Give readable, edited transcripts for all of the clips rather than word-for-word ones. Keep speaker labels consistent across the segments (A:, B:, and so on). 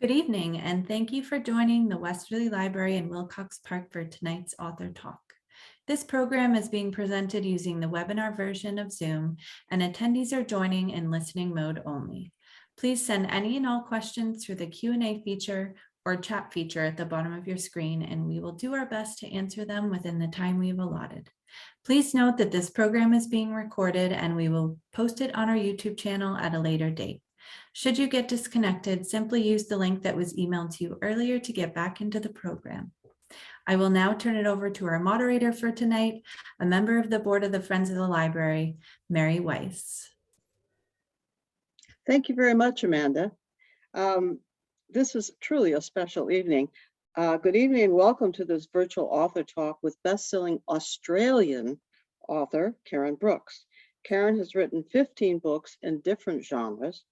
A: Good evening, and thank you for joining the Westerly Library in Wilcox Park for tonight's author talk. This program is being presented using the webinar version of Zoom, and attendees are joining in listening mode only. Please send any and all questions through the Q&A feature or chat feature at the bottom of your screen, and we will do our best to answer them within the time we've allotted. Please note that this program is being recorded and we will post it on our YouTube channel at a later date. Should you get disconnected, simply use the link that was emailed to you earlier to get back into the program. I will now turn it over to our moderator for tonight, a member of the board of the Friends of the Library, Mary Weiss.
B: Thank you very much, Amanda. This is truly a special evening. Good evening and welcome to this virtual author talk with best-selling Australian author, Karen Brooks. Karen has written 15 books in different genres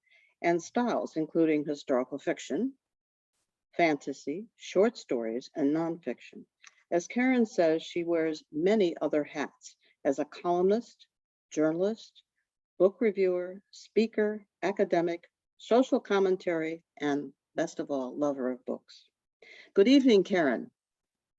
B: and styles, including historical fiction, fantasy, short stories, and nonfiction. As Karen says, she wears many other hats as a columnist, journalist, book reviewer, speaker, academic, social commentary, and best of all, lover of books. Good evening, Karen.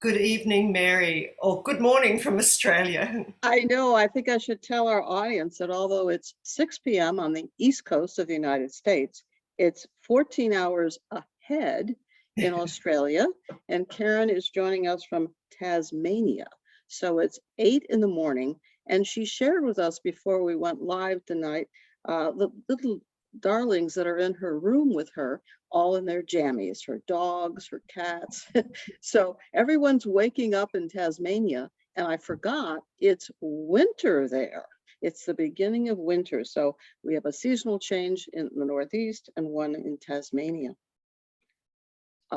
C: Good evening, Mary, or good morning from Australia.
B: I know, I think I should tell our audience that although it's 6 p.m. on the East Coast of the United States, it's 14 hours ahead in Australia, and Karen is joining us from Tasmania. So it's 8 in the morning, and she shared with us before we went live tonight the little darlings that are in her room with her, all in their jammies, her dogs, her cats. So everyone's waking up in Tasmania, and I forgot it's winter there. It's the beginning of winter. So we have a seasonal change in the Northeast and one in Tasmania.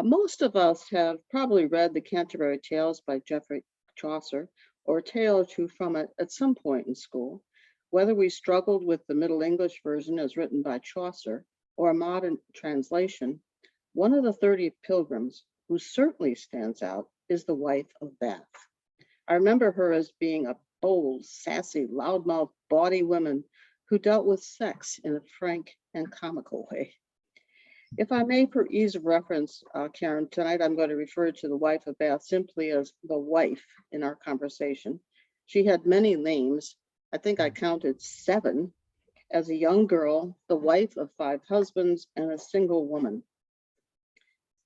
B: Most of us have probably read the Canterbury Tales by Geoffrey Chaucer, or a tale or two from it at some point in school. Whether we struggled with the Middle English version as written by Chaucer or a modern translation, one of the 30 pilgrims who certainly stands out is the wife of Bath. I remember her as being a bold, sassy, loudmouth, bawdy woman who dealt with sex in a frank and comical way. If I may, for ease of reference, Karen, tonight I'm going to refer to the wife of Bath simply as the wife in our conversation. She had many names. I think I counted 7. As a young girl, the wife of 5 husbands, and a single woman.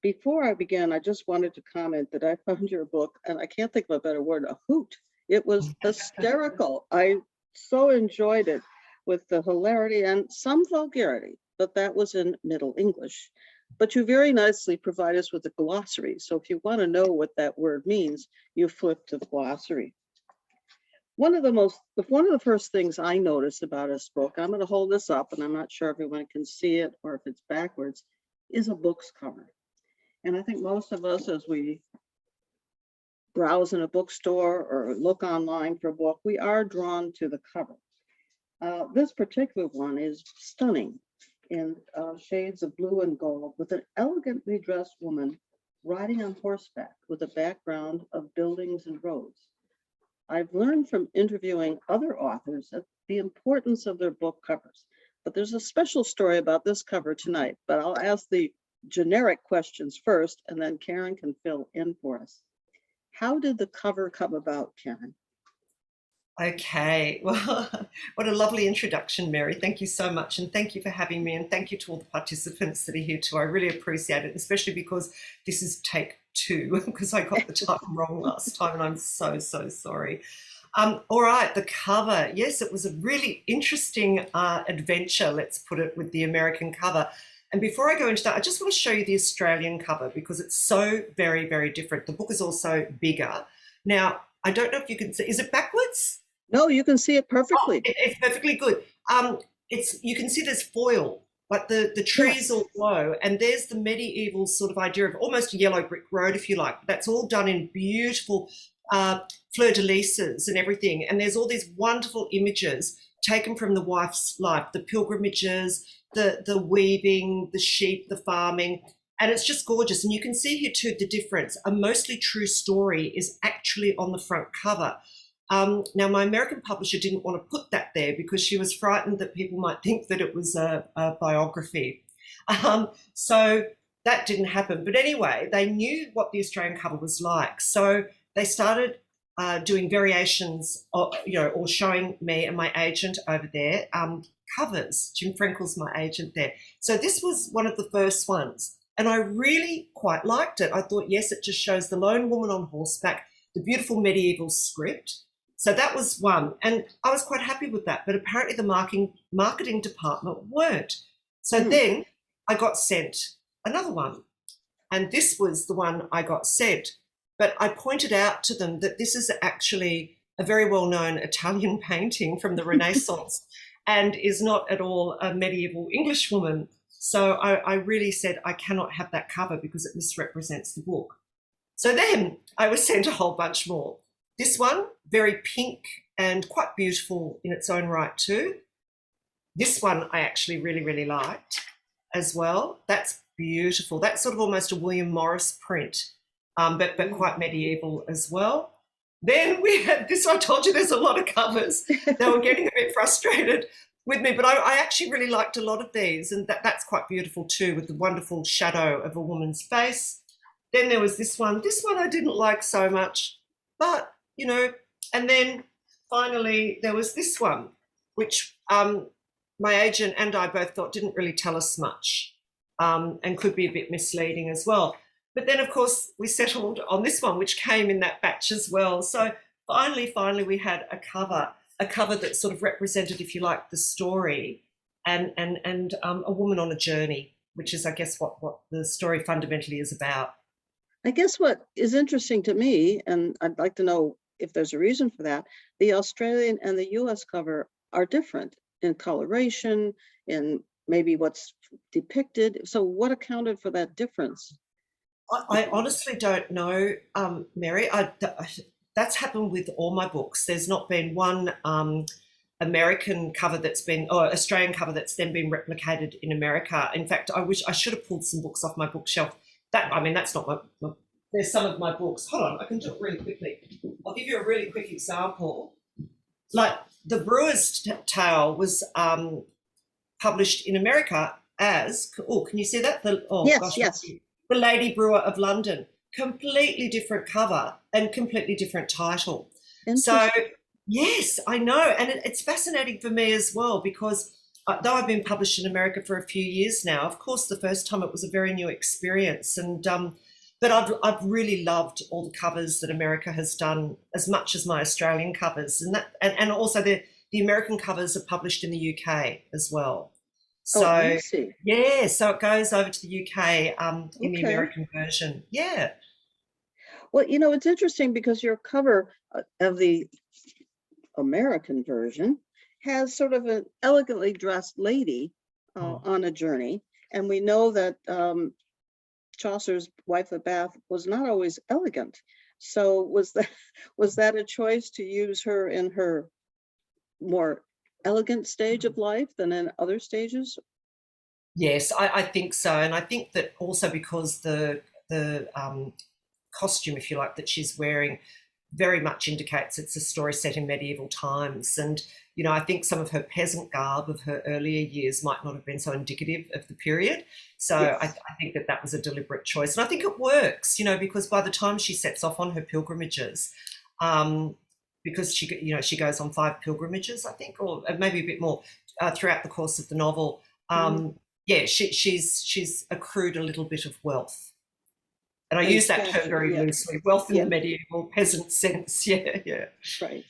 B: Before I begin, I just wanted to comment that I found your book, and I can't think of a better word, a hoot. It was hysterical. I so enjoyed it with the hilarity and some vulgarity, but that was in Middle English. But you very nicely provide us with a glossary. So if you want to know what that word means, you flip to the glossary. One of the first things I noticed about this book, I'm going to hold this up and I'm not sure everyone can see it or if it's backwards, is a book's cover. And I think most of us, as we browse in a bookstore or look online for a book, we are drawn to the cover. This particular one is stunning in shades of blue and gold, with an elegantly dressed woman riding on horseback with a background of buildings and roads. I've learned from interviewing other authors that the importance of their book covers, but there's a special story about this cover tonight, but I'll ask the generic questions first, and then Karen can fill in for us. How did the cover come about, Karen?
C: Okay, well, what a lovely introduction, Mary. Thank you so much, and thank you for having me, and thank you to all the participants that are here too. I really appreciate it, especially because this is take 2, because I got the time wrong last time, and I'm so sorry. All right, the cover. Yes, it was a really interesting adventure, let's put it, with the American cover. And before I go into that, I just want to show you the Australian cover because it's so very different. The book is also bigger. Now, I don't know if you can see, is it backwards?
B: No, you can see it perfectly.
C: Oh, it's perfectly good. You can see there's foil, like the trees all glow, and there's the medieval sort of idea of almost a yellow brick road, if you like. That's all done in beautiful fleur-de-lises and everything. And there's all these wonderful images taken from the wife's life, the pilgrimages, the weaving, the sheep, the farming, and it's just gorgeous. And you can see here too the difference. A mostly true story is actually on the front cover. Now, my American publisher didn't want to put that there because she was frightened that people might think that it was a biography. So that didn't happen. But anyway, they knew what the Australian cover was like. So they started doing variations, or showing me and my agent over there covers. Jim Frankel's my agent there. So this was one of the first ones. And I really quite liked it. I thought, yes, it just shows the lone woman on horseback, the beautiful medieval script. So that was one. And I was quite happy with that. But apparently the marketing department weren't. So then I got sent another one. And this was the one I got sent. But I pointed out to them that this is actually a very well-known Italian painting from the Renaissance and is not at all a medieval English woman. So I really said, I cannot have that cover because it misrepresents the book. So then I was sent a whole bunch more. This one, very pink and quite beautiful in its own right too. This one I actually really, really liked as well. That's beautiful. That's sort of almost a William Morris print, but quite medieval as well. Then we had this, I told you there's a lot of covers. They were getting a bit frustrated with me, but I actually really liked a lot of these, and that's quite beautiful too, with the wonderful shadow of a woman's face. Then there was this one. This one I didn't like so much, but, and then finally there was this one, which my agent and I both thought didn't really tell us much and could be a bit misleading as well. But then, of course, we settled on this one, which came in that batch as well. So finally, we had a cover that sort of represented, if you like, the story and a woman on a journey, which is, I guess, what the story fundamentally is about.
B: I guess what is interesting to me, and I'd like to know if there's a reason for that, the Australian and the US cover are different in coloration, in maybe what's depicted. So what accounted for that difference?
C: I honestly don't know, Mary. That's happened with all my books. There's not been one American cover or Australian cover that's then been replicated in America. In fact, I wish I should have pulled some books off my bookshelf. That's not there's some of my books. Hold on, I can do it really quickly. I'll give you a really quick example. Like the Brewer's Tale was published in America as, can you see that?
B: Yes.
C: The Lady Brewer of London. Completely different cover and completely different title. So, yes, I know. And it's fascinating for me as well because though I've been published in America for a few years now, of course, the first time it was a very new experience. And but I've really loved all the covers that America has done as much as my Australian covers. And also the American covers are published in the UK as well. So, yeah, so it goes over to the UK in the American version. Yeah.
B: Well, it's interesting because your cover of the American version has sort of an elegantly dressed lady on a journey. And we know that Chaucer's Wife of Bath was not always elegant. So was that a choice to use her in her more elegant stage of life than in other stages?
C: Yes, I think so. And I think that also because the costume, if you like, that she's wearing very much indicates it's a story set in medieval times. And, I think some of her peasant garb of her earlier years might not have been so indicative of the period. So yes. I think that was a deliberate choice. And I think it works, because by the time she sets off on her pilgrimages, because she goes on 5 pilgrimages, I think, or maybe a bit more throughout the course of the novel. Yeah, she's accrued a little bit of wealth. And I use that term very loosely, wealth in the medieval peasant sense. Yeah.
B: Right.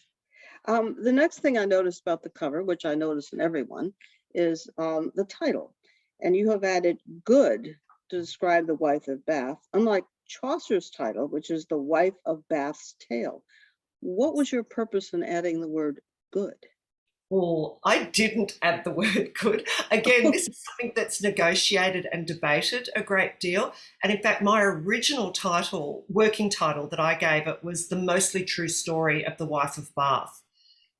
B: The next thing I noticed about the cover, which I noticed in everyone, is the title. And you have added good to describe the Wife of Bath, unlike Chaucer's title, which is the Wife of Bath's Tale. What was your purpose in adding the word good?
C: Well, I didn't add the word good. Again, this is something that's negotiated and debated a great deal. And in fact, my original title, working title that I gave it was The Mostly True Story of the Wife of Bath.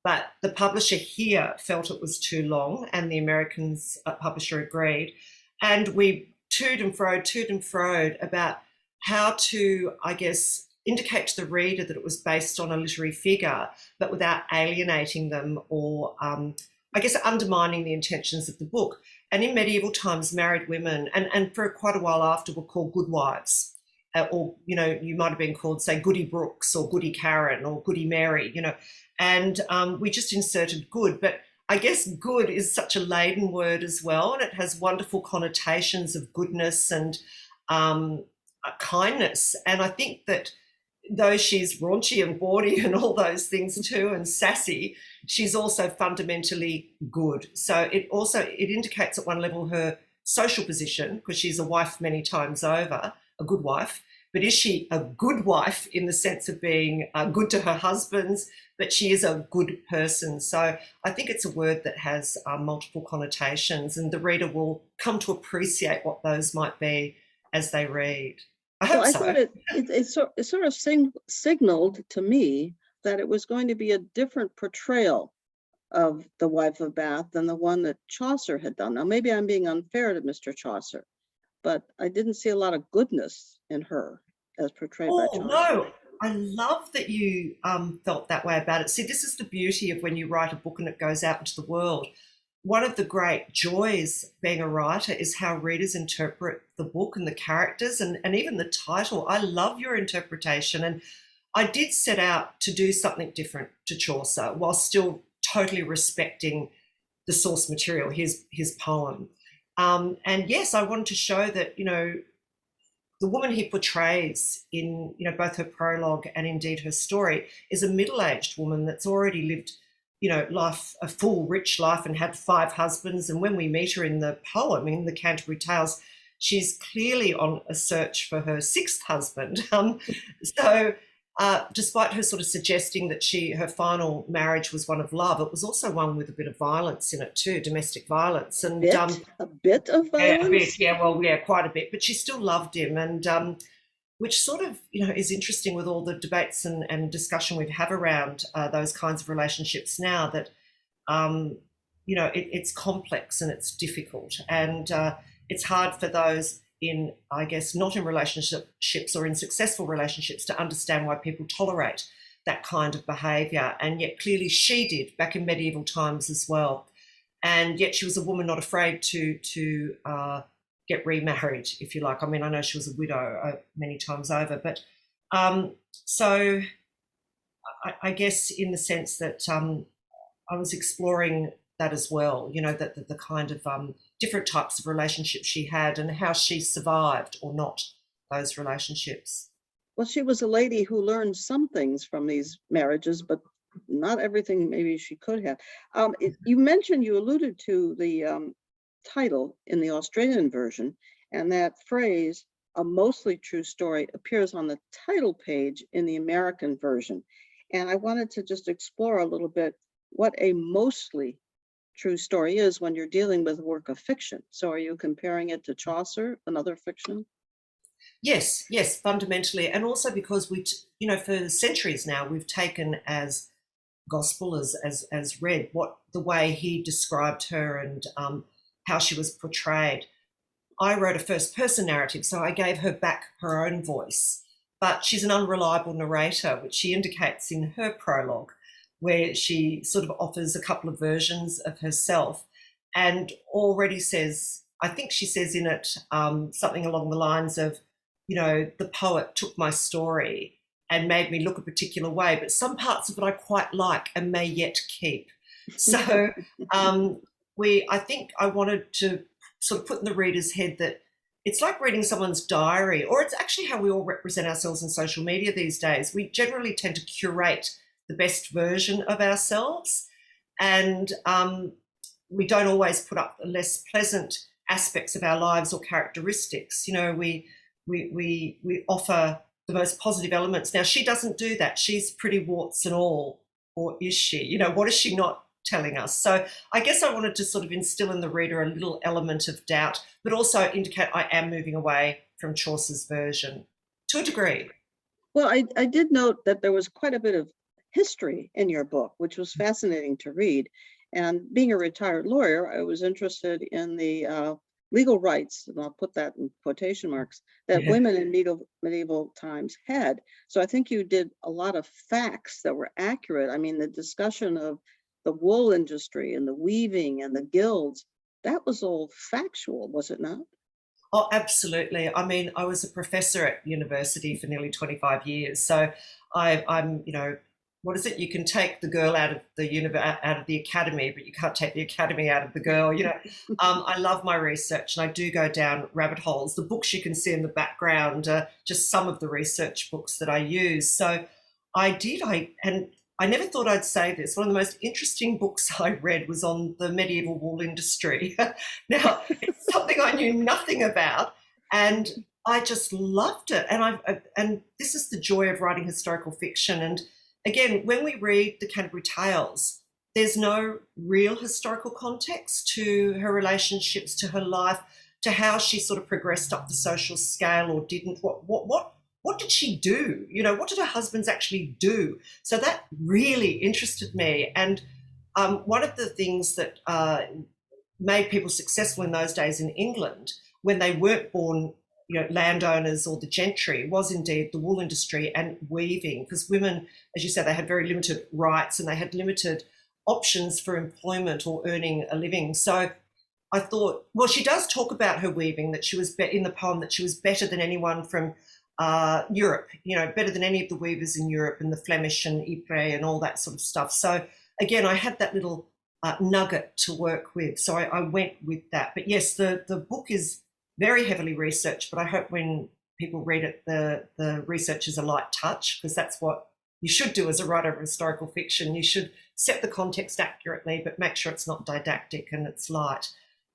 C: But the publisher here felt it was too long and the Americans publisher agreed. And we toed and froed about how to, I guess, indicate to the reader that it was based on a literary figure, but without alienating them or, I guess, undermining the intentions of the book. and in medieval times, married women, and for quite a while after, were called good wives. Or, you know, you might have been called, say, Goody Brooks or Goody Karen or Goody Mary, you know, and we just inserted good. But I guess good is such a laden word as well, and it has wonderful connotations of goodness and kindness. And I think that though she's raunchy and bawdy and all those things too, and sassy, she's also fundamentally good. So it indicates at one level her social position, because she's a wife many times over, a good wife. But is she a good wife in the sense of being good to her husbands? But she is a good person. So I think it's a word that has multiple connotations, and the reader will come to appreciate what those might be as they read. I hope
B: I
C: so.
B: thought it sort of signaled to me that it was going to be a different portrayal of the wife of Bath than the one that Chaucer had done. Now, maybe I'm being unfair to Mr. Chaucer, but I didn't see a lot of goodness in her as portrayed by Chaucer.
C: No, I love that you felt that way about it. See, this is the beauty of when you write a book and it goes out into the world. One of the great joys being a writer is how readers interpret the book and the characters and even the title. I love your interpretation, and I did set out to do something different to Chaucer while still totally respecting the source material, his poem. And yes, I wanted to show that, you know, the woman he portrays in, you know, both her prologue and indeed her story is a middle-aged woman that's already lived, you know, life, a full, rich life, and had 5 husbands. And when we meet her in the poem, in the Canterbury Tales, she's clearly on a search for her 6th husband. So despite her sort of suggesting that her final marriage was one of love, it was also one with a bit of violence in it too, domestic violence. And
B: a bit of violence?
C: Quite a bit. But she still loved him, and which sort of, you know, is interesting with all the debates and discussion we have around those kinds of relationships now, that, you know, it's complex and it's difficult, and it's hard for those in, I guess, not in relationships or in successful relationships to understand why people tolerate that kind of behaviour. And yet clearly she did back in medieval times as well. And yet she was a woman not afraid to get remarried, if you like. I mean, I know she was a widow many times over, but so I guess in the sense that I was exploring that as well, you know, that the kind of different types of relationships she had and how she survived or not those relationships.
B: Well, she was a lady who learned some things from these marriages, but not everything maybe she could have. You alluded to the title in the Australian version, and that phrase, "a mostly true story," appears on the title page in the American version. And I wanted to just explore a little bit what a mostly true story is when you're dealing with a work of fiction. So are you comparing it to Chaucer, another fiction?
C: Yes, fundamentally. And also because you know, for centuries now, we've taken as gospel, as read, what the way he described her and how she was portrayed. I wrote a first person narrative, so I gave her back her own voice, but she's an unreliable narrator, which she indicates in her prologue, where she sort of offers a couple of versions of herself and already says, I think she says in it something along the lines of, you know, the poet took my story and made me look a particular way, but some parts of it I quite like and may yet keep. So I think I wanted to sort of put in the reader's head that it's like reading someone's diary, or it's actually how we all represent ourselves in social media these days. We generally tend to curate the best version of ourselves, and we don't always put up the less pleasant aspects of our lives or characteristics. You know, we offer the most positive elements. Now, she doesn't do that. She's pretty warts and all, or is she? You know, what is she not telling us? So I guess I wanted to sort of instill in the reader a little element of doubt, but also indicate I am moving away from Chaucer's version to a degree.
B: Well, I did note that there was quite a bit of history in your book, which was fascinating to read. And being a retired lawyer, I was interested in the legal rights, and I'll put that in quotation marks, that women in medieval times had. So I think you did a lot of facts that were accurate. I mean, the discussion of the wool industry and the weaving and the guilds that was all factual, was it not?
C: Oh, absolutely. I mean, I was a professor at university for nearly 25 years. So I'm, what is it? You can take the girl out of the out of the academy, but you can't take the academy out of the girl. I love my research, and I do go down rabbit holes. The books you can see in the background are just some of the research books that I use. So and I never thought I'd say this. One of the most interesting books I read was on the medieval wool industry. Now, it's something I knew nothing about, and I just loved it. And this is the joy of writing historical fiction. And again, when we read the Canterbury Tales, there's no real historical context to her relationships, to her life, to how she sort of progressed up the social scale or didn't. What did she do? What did her husbands actually do? So that really interested me. And one of the things that made people successful in those days in England, when they weren't born, landowners or the gentry, was indeed the wool industry and weaving, because women, as you said, they had very limited rights and they had limited options for employment or earning a living. So I thought, well, she does talk about her weaving, that she was in the poem, that she was better than anyone from Europe, better than any of the weavers in Europe, and the Flemish and Ypres and all that sort of stuff. So again, I had that little nugget to work with. So I went with that. But yes, the book is very heavily researched, but I hope when people read it, the research is a light touch, because that's what you should do as a writer of historical fiction. You should set the context accurately, but make sure it's not didactic and it's light.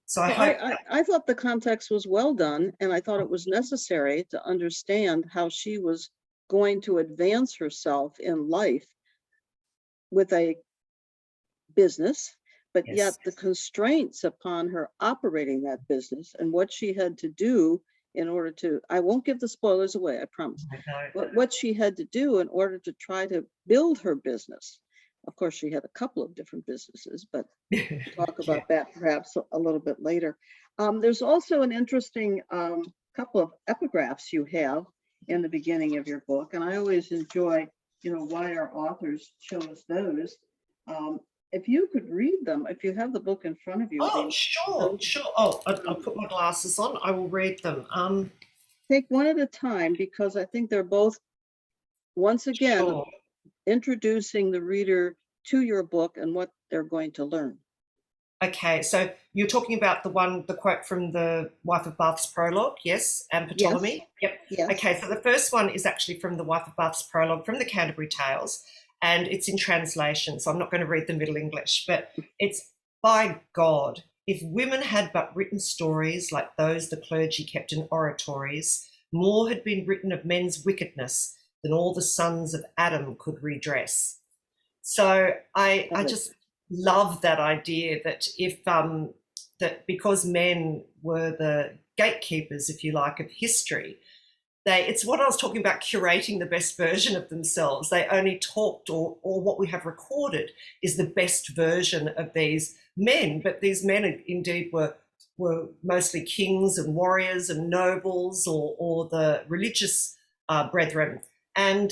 C: So
B: I thought the context was well done, and I thought it was necessary to understand how she was going to advance herself in life with a business, but
C: Yes.
B: yet the constraints upon her operating that business and what she had to do in order to, I won't give the spoilers away, I promise, but what she had to do in order to try to build her business. Of course, she had a couple of different businesses, but we'll talk about that perhaps a little bit later. There's also an interesting couple of epigraphs you have in the beginning of your book, and I always enjoy, why our authors chose those. If you could read them, if you have the book in front of you.
C: Oh, sure. Oh, I'll put my glasses on. I will read them.
B: Take one at a time, because I think they're both, once again,
C: sure.
B: Introducing the reader to your book and what they're going to learn.
C: Okay, so you're talking about the quote from the Wife of Bath's Prologue, yes, and Ptolemy?
B: Yes.
C: Yep.
B: Yes.
C: Okay, so the first one is actually from the Wife of Bath's Prologue from the Canterbury Tales, and it's in translation, so I'm not going to read the Middle English, but it's, by God, if women had but written stories like those the clergy kept in oratories, more had been written of men's wickedness than all the sons of Adam could redress. So I just love that idea that that because men were the gatekeepers, if you like, of history, it's what I was talking about, curating the best version of themselves. They only talked, or what we have recorded is the best version of these men. But these men indeed were mostly kings and warriors and nobles, or the religious brethren. And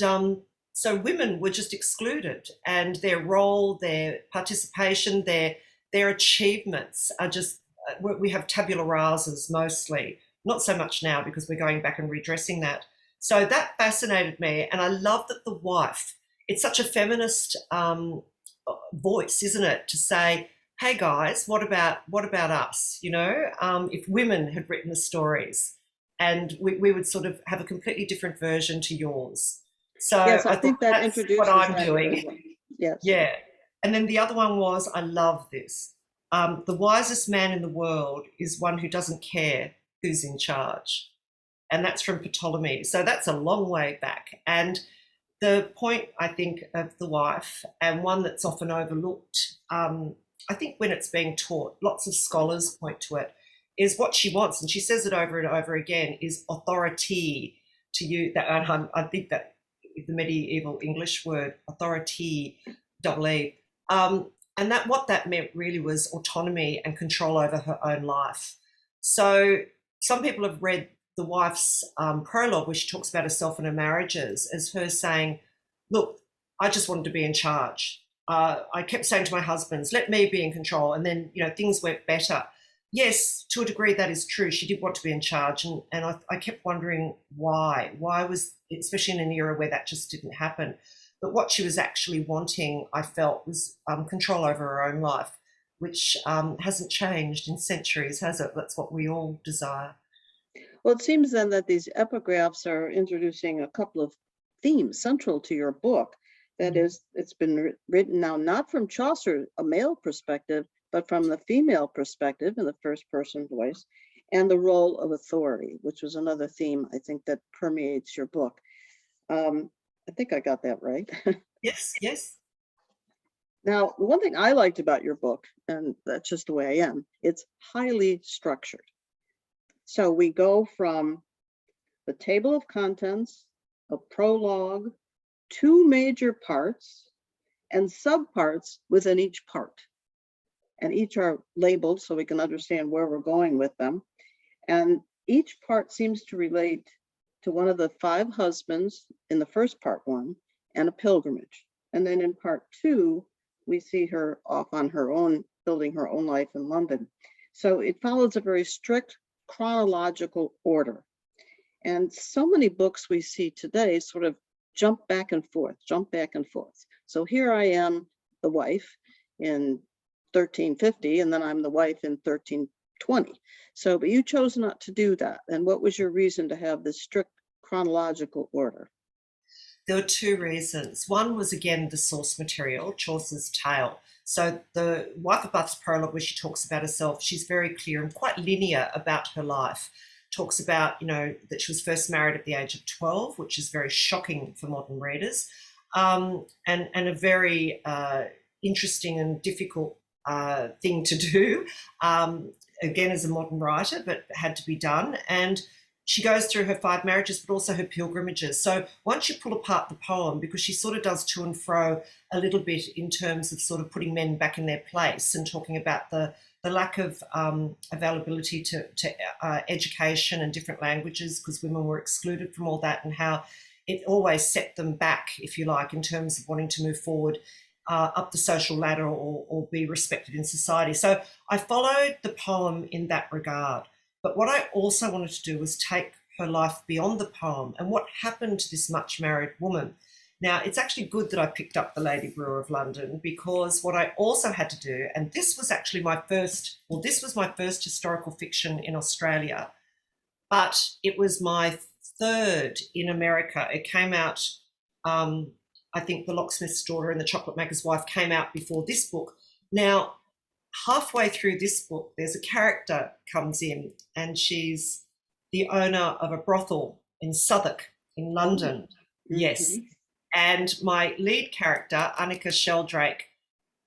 C: so women were just excluded, and their role, their participation, their achievements are just, we have tabula rasas mostly, not so much now because we're going back and redressing that. So that fascinated me, and I love that the wife, it's such a feminist voice, isn't it, to say, hey guys, what about us? If women had written the stories, and we would sort of have a completely different version to yours. So
B: yes, I think that introduces
C: what I'm doing.
B: Yes.
C: Yeah. And then the other one was, I love this. The wisest man in the world is one who doesn't care who's in charge. And that's from Ptolemy. So that's a long way back. And the point, I think, of the wife, and one that's often overlooked, I think when it's being taught, lots of scholars point to it, is what she wants, and she says it over and over again, is authority to you. That I think that the medieval English word authority, double E, and that what that meant really was autonomy and control over her own life. So some people have read the wife's prologue, where she talks about herself and her marriages, as her saying, look, I just wanted to be in charge. I kept saying to my husbands, let me be in control. And then, things went better. Yes, to a degree that is true. She did want to be in charge, and I kept wondering why. Why was, especially in an era where that just didn't happen. But what she was actually wanting, I felt, was control over her own life, which hasn't changed in centuries, has it? That's what we all desire.
B: Well, it seems then that these epigraphs are introducing a couple of themes central to your book. That is, it's been written now not from Chaucer, a male perspective, but from the female perspective in the first person voice, and the role of authority, which was another theme I think that permeates your book. I think I got that right.
C: Yes, yes.
B: Now, one thing I liked about your book, and that's just the way I am, it's highly structured. So we go from the table of contents, a prologue, two major parts, and subparts within each part. And each are labeled so we can understand where we're going with them. And each part seems to relate to one of the 5 husbands in the first part 1 and a pilgrimage. And then in part 2, we see her off on her own, building her own life in London. So it follows a very strict chronological order. And so many books we see today sort of jump back and forth. So here I am, the wife in 1350, and then I'm the wife in 1320. So, but you chose not to do that. And what was your reason to have this strict chronological order?
C: There were 2 reasons. One was, again, the source material, Chaucer's tale. So the Wife of Bath's prologue, where she talks about herself, she's very clear and quite linear about her life. Talks about, that she was first married at the age of 12, which is very shocking for modern readers, and a very interesting and difficult thing to do, again, as a modern writer, but had to be done. And she goes through her 5 marriages, but also her pilgrimages. So once you pull apart the poem, because she sort of does to and fro a little bit in terms of sort of putting men back in their place and talking about the lack of availability to education and different languages, because women were excluded from all that, and how it always set them back, if you like, in terms of wanting to move forward up the social ladder or be respected in society. So I followed the poem in that regard. But what I also wanted to do was take her life beyond the poem and what happened to this much married woman. Now, it's actually good that I picked up The Lady Brewer of London, because what I also had to do, and this was actually this was my first historical fiction in Australia, but it was my 3rd in America. It came out, I think The Locksmith's Daughter and The Chocolate Maker's Wife came out before this book. Now, halfway through this book, there's a character comes in, and she's the owner of a brothel in Southwark in London.
B: Mm-hmm.
C: Yes. And my lead character, Annika Sheldrake,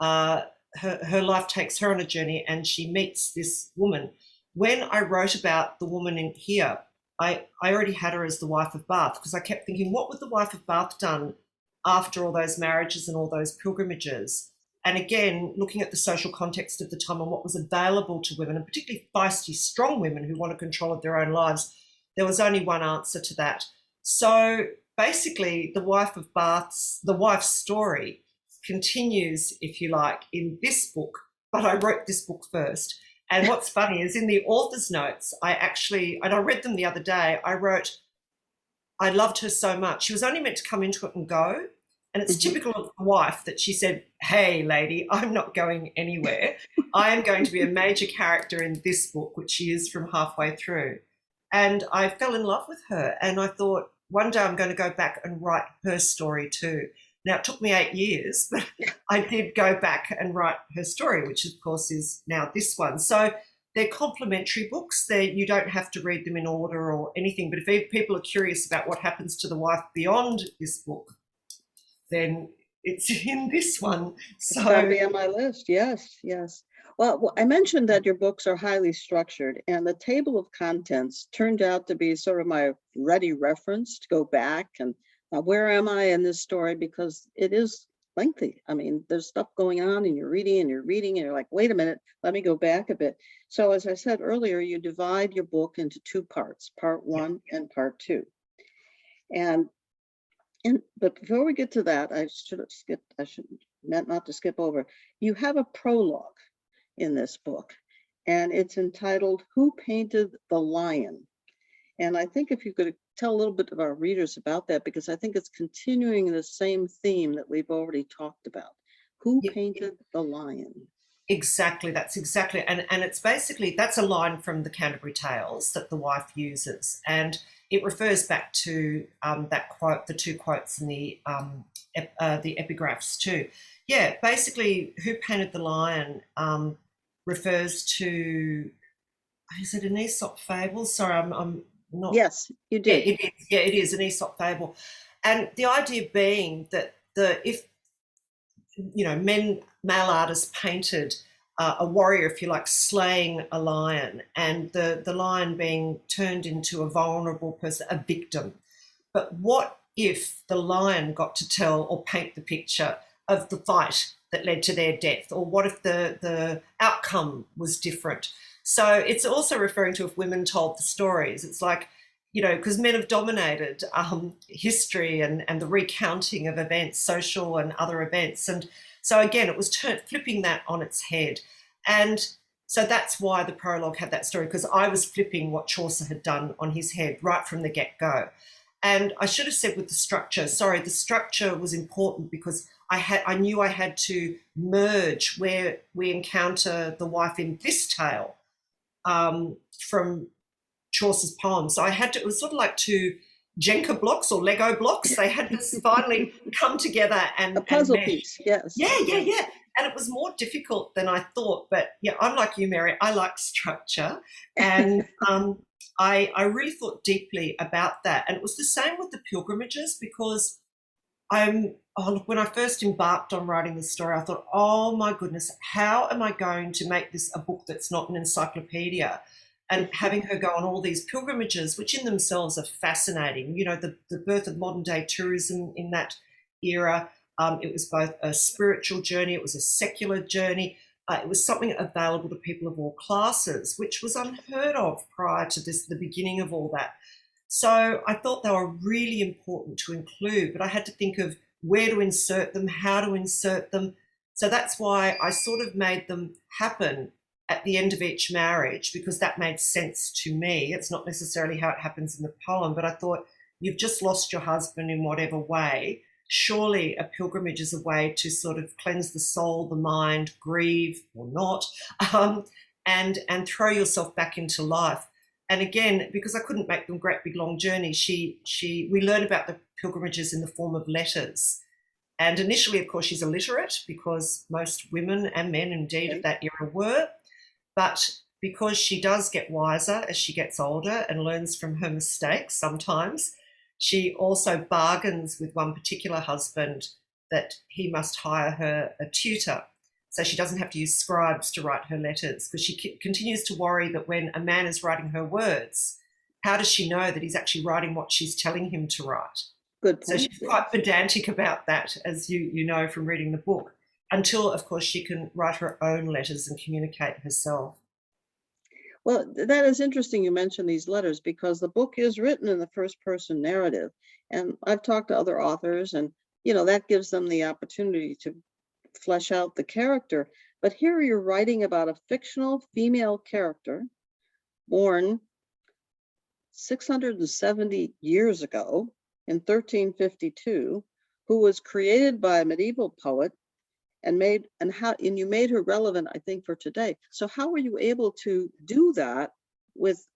C: her life takes her on a journey, and she meets this woman. When I wrote about the woman in here, I already had her as the wife of Bath, because I kept thinking, what would the wife of Bath done after all those marriages and all those pilgrimages? And again, looking at the social context of the time and what was available to women, and particularly feisty, strong women who wanted control of their own lives, there was only one answer to that. So basically, the wife's story continues, if you like, in this book, but I wrote this book first. And what's funny is in the author's notes, and I read them the other day, I wrote, I loved her so much. She was only meant to come into it and go. And it's typical of the wife that she said, hey, lady, I'm not going anywhere. I am going to be a major character in this book, which she is from halfway through. And I fell in love with her. And I thought, one day I'm going to go back and write her story too. Now, it took me 8 years, but I did go back and write her story, which, of course, is now this one. So they're complementary books. You don't have to read them in order or anything. But if people are curious about what happens to the wife beyond this book, then it's in this one. So
B: it's gotta be on my list. Yes. Well, I mentioned that your books are highly structured, and the table of contents turned out to be sort of my ready reference to go back and where am I in this story, because it is lengthy. I mean, there's stuff going on and you're reading and you're like, wait a minute, let me go back a bit. So as I said earlier, you divide your book into 2 parts, part 1 and part 2. But before we get to that, I meant not to skip over. You have a prologue in this book. and it's entitled Who Painted the Lion? And I think if you could tell a little bit of our readers about that, because I think it's continuing the same theme that we've already talked about. Who
C: Yeah,
B: painted the lion?
C: exactly. That's exactly, and it's basically, that's a line from the Canterbury Tales that the wife uses, and it refers back to that quote, the two quotes in the epigraphs too. Yeah, basically, who painted the lion refers to, is it an Aesop fable? Sorry, I'm not.
B: Yes, you
C: Yeah,
B: did.
C: it is. Yeah, it is an Aesop fable, and the idea being that if male artists painted a warrior, if you like, slaying a lion, and the lion being turned into a vulnerable person, a victim. But what if the lion got to tell or paint the picture of the fight that led to their death? Or what if the outcome was different? So it's also referring to if women told the stories. It's like, because men have dominated history and the recounting of events, social and other events. And so again, it was flipping that on its head. And so that's why the prologue had that story, because I was flipping what Chaucer had done on his head right from the get-go. And I should have said with the structure, sorry, the structure was important because I knew I had to merge where we encounter the wife in this tale from Chaucer's poem. So it was sort of like two Jenga blocks or Lego blocks. They had to finally come together and
B: A puzzle
C: mesh.
B: piece, yes.
C: Yeah. And it was more difficult than I thought. But yeah, I'm like you, Mary. I like structure. And I really thought deeply about that. And it was the same with the pilgrimages, because when I first embarked on writing this story, I thought, oh my goodness, how am I going to make this a book that's not an encyclopedia? And having her go on all these pilgrimages, which in themselves are fascinating. The birth of modern day tourism in that era. It was both a spiritual journey, it was a secular journey. It was something available to people of all classes, which was unheard of prior to the beginning of all that. So I thought they were really important to include, but I had to think of where to insert them, how to insert them. So that's why I sort of made them happen at the end of each marriage, because that made sense to me. It's not necessarily how it happens in the poem, but I thought, you've just lost your husband in whatever way. Surely a pilgrimage is a way to sort of cleanse the soul, the mind, grieve or not, and throw yourself back into life. And again, because I couldn't make them great big long journeys, we learn about the pilgrimages in the form of letters. And initially, of course, she's illiterate, because most women and men indeed of that era were. But because she does get wiser as she gets older and learns from her mistakes sometimes, she also bargains with one particular husband that he must hire her a tutor, so she doesn't have to use scribes to write her letters, because she continues to worry that when a man is writing her words, how does she know that he's actually writing what she's telling him to write?
B: Good point.
C: So she's quite pedantic about that, as you know from reading the book, until, of course, she can write her own letters and communicate herself.
B: Well, that is interesting you mentioned these letters, because the book is written in the first person narrative. And I've talked to other authors, and, that gives them the opportunity to flesh out the character. But here you're writing about a fictional female character born 670 years ago in 1352, who was created by a medieval poet and you made her relevant, I think, for today. So how were you able to do that with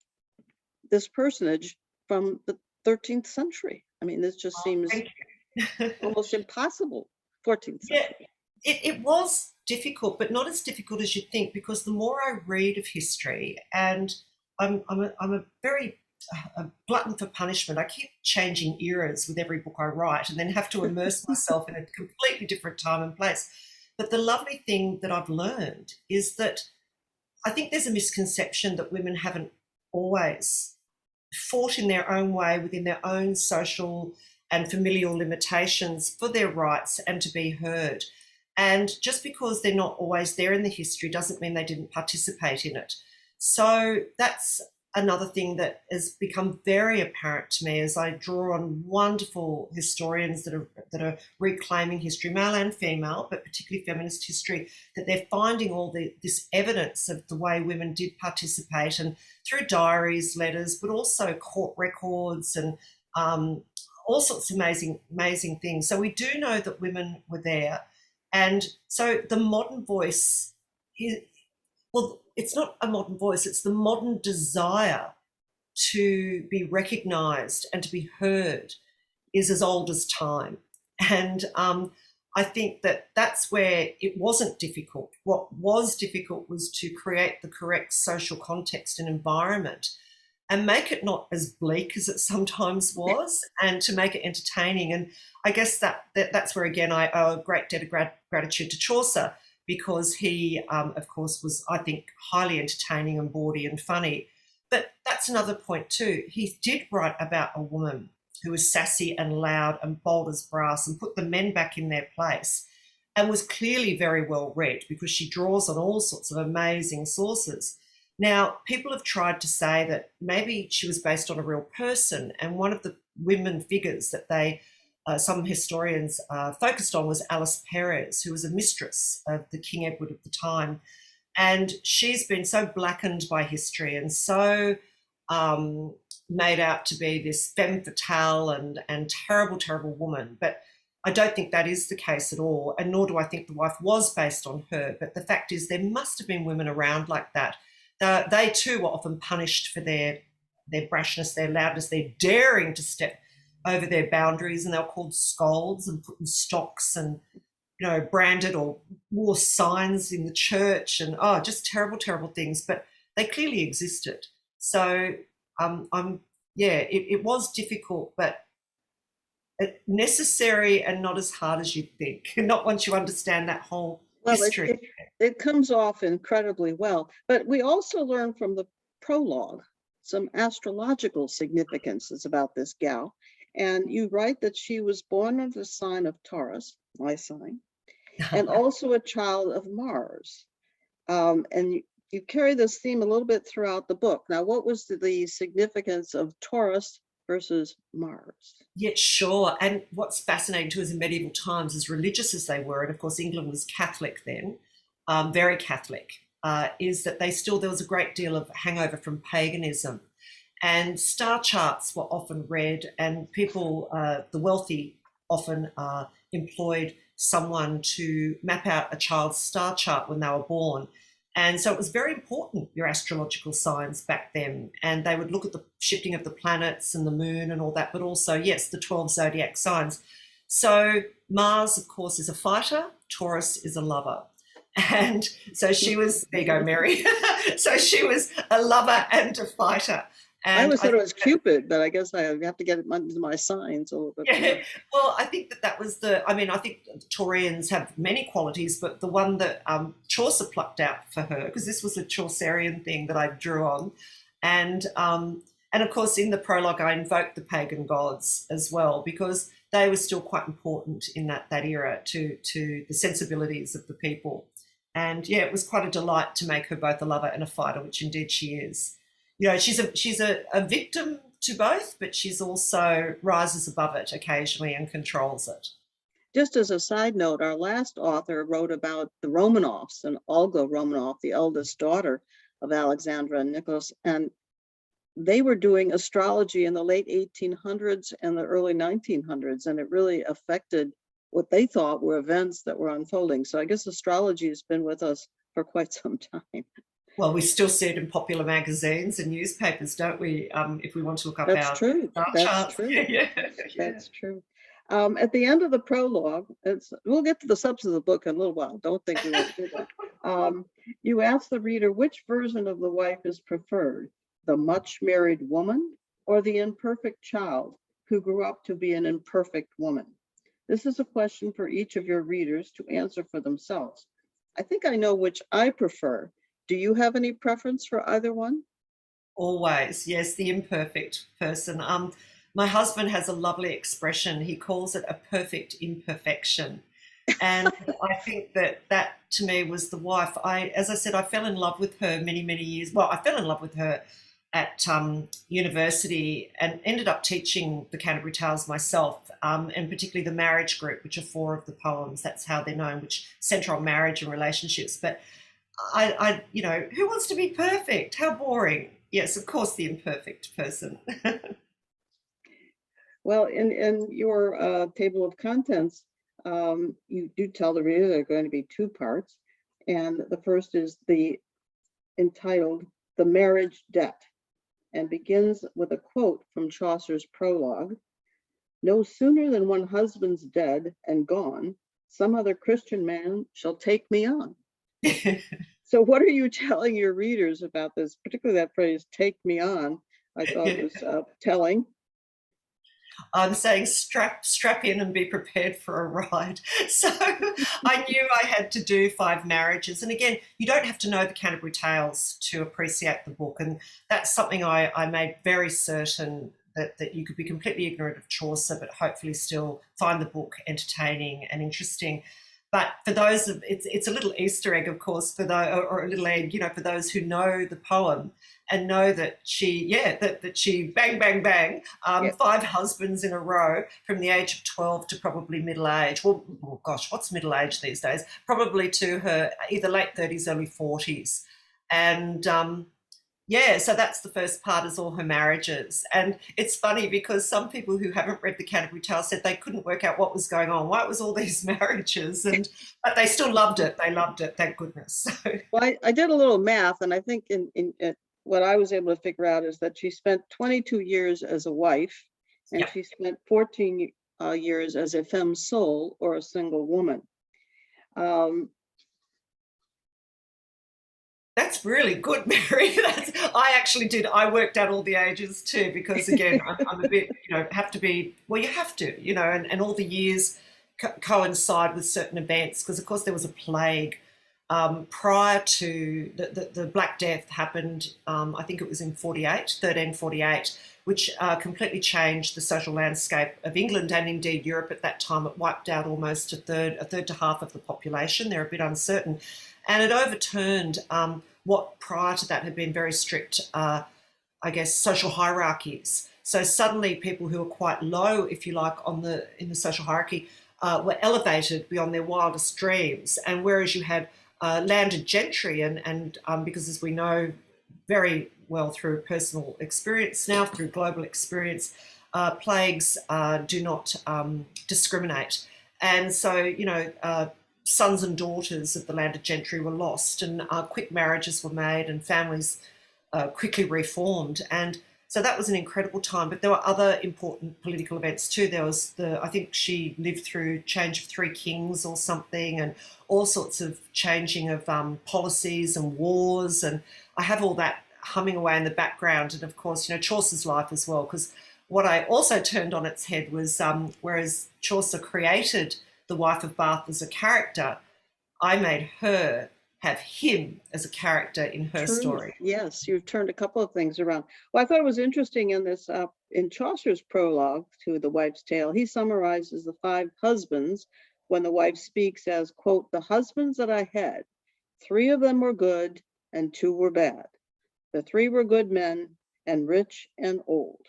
B: this personage from the 13th century? I mean, this just seems almost impossible. 14th century.
C: Yeah, it was difficult, but not as difficult as you think, because the more I read of history, and I'm a very a glutton for punishment. I keep changing eras with every book I write, and then have to immerse myself in a completely different time and place. But the lovely thing that I've learned is that I think there's a misconception that women haven't always fought in their own way within their own social and familial limitations for their rights and to be heard. And just because they're not always there in the history doesn't mean they didn't participate in it. So that's another thing that has become very apparent to me as I draw on wonderful historians that are reclaiming history, male and female, but particularly feminist history, that they're finding all this evidence of the way women did participate, and through diaries, letters, but also court records and all sorts of amazing things. So we do know that women were there, and so the modern voice is, well, it's not a modern voice, it's the modern desire to be recognised and to be heard is as old as time. And I think that that's where it wasn't difficult. What was difficult was to create the correct social context and environment and make it not as bleak as it sometimes was, and to make it entertaining. And I guess that's where, again, I owe a great debt of gratitude to Chaucer, because he, of course, was, I think, highly entertaining and bawdy and funny. But that's another point too. He did write about a woman who was sassy and loud and bold as brass and put the men back in their place, and was clearly very well read because she draws on all sorts of amazing sources. Now, people have tried to say that maybe she was based on a real person, and one of the women figures that some historians focused on was Alice Perez, who was a mistress of the King Edward of the time. And she's been so blackened by history and so made out to be this femme fatale and terrible, terrible woman. But I don't think that is the case at all, and nor do I think the wife was based on her. But the fact is, there must have been women around like that. They too were often punished for their brashness, their loudness, their daring to step over their boundaries, and they were called scolds and put in stocks and, you know, branded or wore signs in the church, and just terrible, terrible things. But they clearly existed. So it was difficult, but necessary and not as hard as you'd think. Not once you understand that whole history.
B: It comes off incredibly well. But we also learn from the prologue some astrological significances about this gal. And you write that she was born under the sign of Taurus, my sign, and also a child of Mars. And you carry this theme a little bit throughout the book. Now, what was the significance of Taurus versus Mars?
C: Yeah, sure. And what's fascinating too is in medieval times, as religious as they were, and of course England was Catholic then, very Catholic, is that there was a great deal of hangover from paganism. And star charts were often read, and people, the wealthy, often employed someone to map out a child's star chart when they were born. And so it was very important, your astrological signs back then. And they would look at the shifting of the planets and the moon and all that, but also, yes, the 12 zodiac signs. So Mars, of course, is a fighter. Taurus is a lover. And so she was, there you go, Mary. So she was a lover and a fighter. And
B: I always thought it was Cupid, but I guess I have to get it into my signs a little bit.
C: Yeah. Well, I think that was I think Taurians have many qualities, but the one that Chaucer plucked out for her, because this was a Chaucerian thing that I drew on. And of course, in the prologue, I invoked the pagan gods as well, because they were still quite important in that era to the sensibilities of the people. And yeah, it was quite a delight to make her both a lover and a fighter, which indeed she is. You know, she's a victim to both, but she's also rises above it occasionally and controls it.
B: Just as a side note, our last author wrote about the Romanovs and Olga Romanov, the eldest daughter of Alexandra and Nicholas, and they were doing astrology in the late 1800s and the early 1900s, and it really affected what they thought were events that were unfolding. So I guess astrology has been with us for quite some time.
C: Well, we still see it in popular magazines and newspapers, don't we? If we want to look up
B: That's
C: our
B: true. That's
C: charts.
B: true.
C: Yeah.
B: That's true. At the end of the prologue, we'll get to the substance of the book in a little while. Don't think we won't do that. You ask the reader which version of the wife is preferred, the much married woman or the imperfect child who grew up to be an imperfect woman. This is a question for each of your readers to answer for themselves. I think I know which I prefer. Do you have any preference for either one?
C: Always, yes, the imperfect person. My husband has a lovely expression. He calls it a perfect imperfection. And I think that to me was the wife. As I said, I fell in love with her many, many years. Well, I fell in love with her at university and ended up teaching the Canterbury Tales myself, and particularly the marriage group, which are 4 of the poems. That's how they're known, which centre on marriage and relationships. But I, you know, who wants to be perfect? How boring. Yes, of course, the imperfect person.
B: Well, in your table of contents, you do tell the reader there are going to be 2 parts. And the first is entitled The Marriage Debt, and begins with a quote from Chaucer's Prologue. No sooner than one husband's dead and gone, some other Christian man shall take me on. So what are you telling your readers about this, particularly that phrase, take me on? I thought it was telling.
C: I'm saying strap in and be prepared for a ride. So I knew I had to do 5 marriages. And again, you don't have to know the Canterbury Tales to appreciate the book. And that's something I made very certain that you could be completely ignorant of Chaucer, but hopefully still find the book entertaining and interesting. But for those, it's a little Easter egg, of course, for or a little egg, you know, for those who know the poem and know that that she bang, bang, bang, 5 husbands in a row from the age of 12 to probably middle age. Well, oh gosh, what's middle age these days? Probably to her either late 30s, early 40s. And so that's the first part, is all her marriages. And it's funny because some people who haven't read the Canterbury Tales said they couldn't work out what was going on, why it was all these marriages, but they still loved it. They loved it, thank goodness. So.
B: Well, I did a little math, and I think in what I was able to figure out is that she spent 22 years as a wife, and she spent 14 years as a femme sole, or a single woman.
C: That's really good, Mary. I actually did. I worked out all the ages too, because again, I'm a bit, you know, have to be, well, you have to, you know, and all the years coincide with certain events, because of course there was a plague prior to the Black Death happened. I think it was in 1348, which completely changed the social landscape of England and indeed Europe at that time. It wiped out almost a third to half of the population. They're a bit uncertain. And it overturned what prior to that had been very strict, I guess, social hierarchies. So suddenly people who were quite low, if you like, in the social hierarchy were elevated beyond their wildest dreams. And whereas you had landed gentry and because, as we know very well through personal experience now, through global experience, plagues do not discriminate. And so, you know, sons and daughters of the landed gentry were lost, and quick marriages were made, and families quickly reformed. And so that was an incredible time. But there were other important political events too. There was I think she lived through change of 3 kings or something, and all sorts of changing of policies and wars. And I have all that humming away in the background. And of course, you know, Chaucer's life as well, because what I also turned on its head was whereas Chaucer created the wife of Bath as a character, I made her have him as a character in her story.
B: Yes, you've turned a couple of things around. Well, I thought it was interesting in this, in Chaucer's prologue to The Wife's Tale, he summarizes the 5 husbands when the wife speaks as, quote, the husbands that I had, 3 of them were good and 2 were bad. The 3 were good men and rich and old.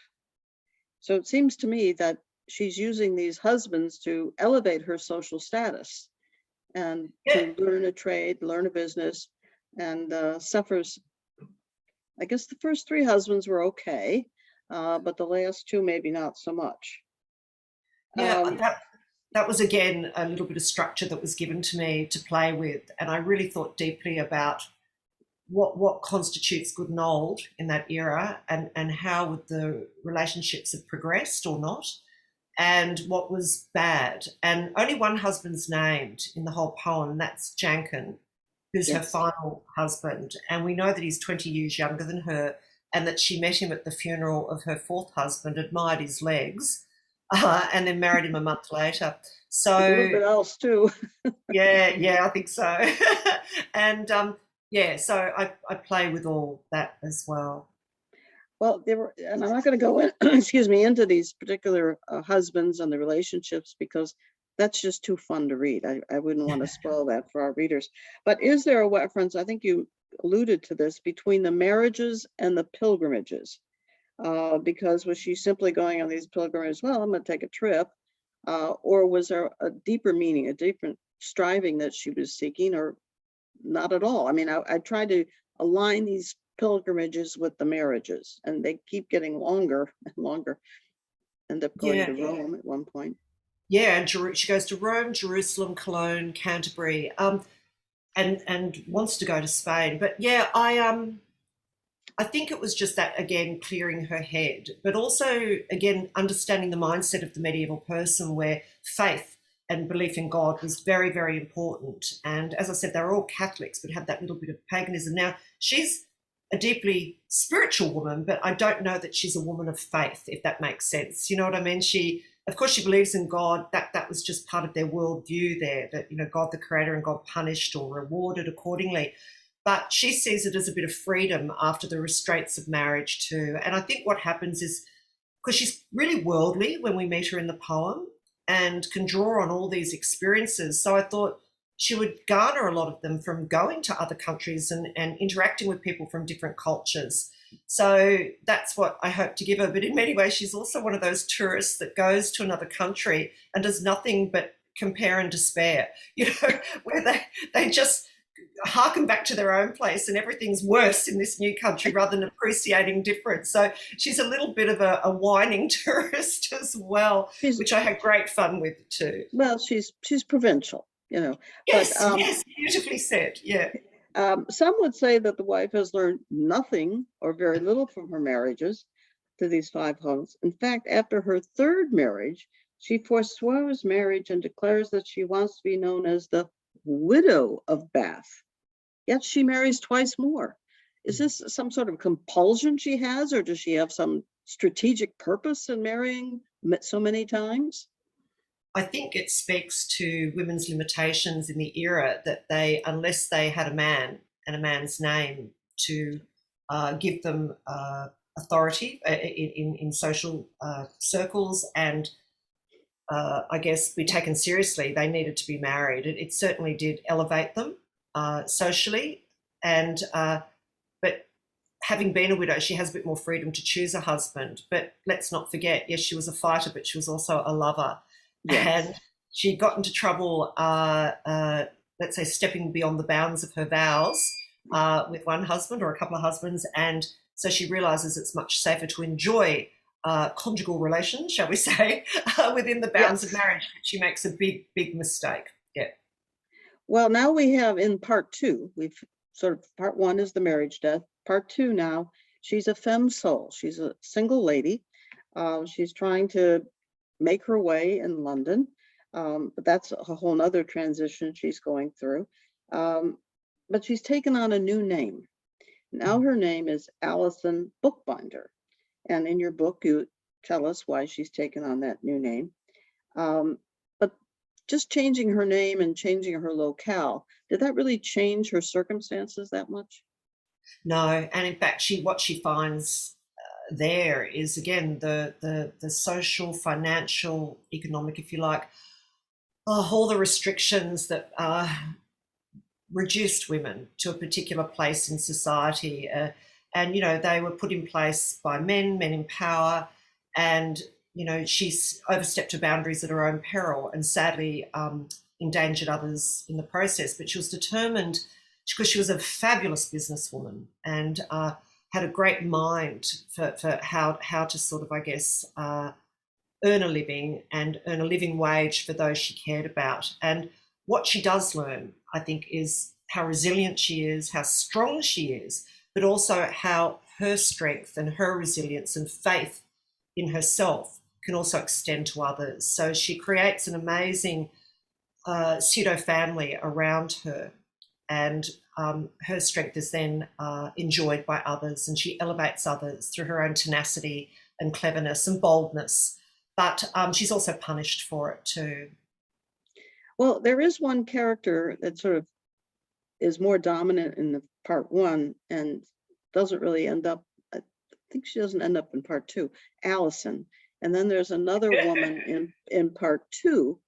B: So it seems to me that she's using these husbands to elevate her social status and to learn a trade, learn a business, and suffers. I guess the first 3 husbands were okay, but the last 2 maybe not so much.
C: Yeah, that was again a little bit of structure that was given to me to play with, and I really thought deeply about what constitutes good and old in that era, and how would the relationships have progressed or not, and what was bad. And only one husband's named in the whole poem, and that's Janken, who's her final husband. And we know that he's 20 years younger than her, and that she met him at the funeral of her 4th husband, admired his legs, and then married him a month later. So
B: a little bit else too.
C: yeah, I think so. And so I play with all that as well.
B: Well, and I'm not going to go in, excuse me, into these particular husbands and the relationships, because that's just too fun to read. I wouldn't want to spoil that for our readers. But is there a reference? I think you alluded to this, between the marriages and the pilgrimages. Because was she simply going on these pilgrimages, well, I'm going to take a trip, or was there a deeper meaning, a different striving that she was seeking, or not at all? I mean, I tried to align these pilgrimages with the marriages, and they keep getting longer and longer. End up going to
C: Yeah.
B: Rome at one point.
C: Yeah, and she goes to Rome, Jerusalem, Cologne, Canterbury, and wants to go to Spain. But yeah, I think it was just that, again, clearing her head, but also, again, understanding the mindset of the medieval person, where faith and belief in God was very, very important. And as I said, they're all Catholics, but have that little bit of paganism. Now, she's a deeply spiritual woman, but I don't know that she's a woman of faith, if that makes sense. You know what I mean? Of course, she believes in God. That was just part of their worldview there, that, you know, God the creator and God punished or rewarded accordingly. But she sees it as a bit of freedom after the restraints of marriage too. And I think what happens is, because she's really worldly when we meet her in the poem and can draw on all these experiences. So I thought she would garner a lot of them from going to other countries and interacting with people from different cultures. So that's what I hope to give her. But in many ways, she's also one of those tourists that goes to another country and does nothing but compare and despair, you know, where they just harken back to their own place and everything's worse in this new country rather than appreciating difference. So she's a little bit of a whining tourist as well, which I had great fun with too.
B: Well, she's provincial, you know.
C: Yes,
B: but,
C: yes, beautifully said, yeah.
B: Some would say that the wife has learned nothing or very little from her marriages to these 5 homes. In fact, after her 3rd marriage, she forswears marriage and declares that she wants to be known as the widow of Bath. Yet she marries twice more. Is this some sort of compulsion she has, or does she have some strategic purpose in marrying so many times?
C: I think it speaks to women's limitations in the era, that they, unless they had a man and a man's name to give them authority in social circles and I guess be taken seriously, they needed to be married. It certainly did elevate them socially, and but having been a widow, she has a bit more freedom to choose a husband. But let's not forget, yes, she was a fighter, but she was also a lover.
B: Yes.
C: And she got into trouble, let's say, stepping beyond the bounds of her vows with one husband or a couple of husbands. And so she realizes it's much safer to enjoy conjugal relations, shall we say, within the bounds of marriage. She makes a big, big mistake. Yeah.
B: Well, now we have in part 2, we've sort of, part 1 is the marriage death. Part 2 now, she's a femme soul. She's a single lady. She's trying to make her way in London, but that's a whole nother transition she's going through. But she's taken on a new name. Now her name is Alison Bookbinder. And in your book, you tell us why she's taken on that new name. But just changing her name and changing her locale, did that really change her circumstances that much?
C: No, and in fact, what she finds there is, again, the social, financial, economic, if you like, all the restrictions that reduced women to a particular place in society. And, you know, they were put in place by men in power, and, you know, she's overstepped her boundaries at her own peril and sadly endangered others in the process. But she was determined, because she was a fabulous businesswoman and had a great mind for how to sort of, I guess, earn a living and earn a living wage for those she cared about. And what she does learn, I think, is how resilient she is, how strong she is, but also how her strength and her resilience and faith in herself can also extend to others. So she creates an amazing pseudo family around her, and her strength is then enjoyed by others, and she elevates others through her own tenacity and cleverness and boldness. But she's also punished for it too.
B: Well, there is one character that sort of is more dominant in the part 1 and doesn't really end up, I think she doesn't end up in part 2, Alison. And then there's another woman in part 2,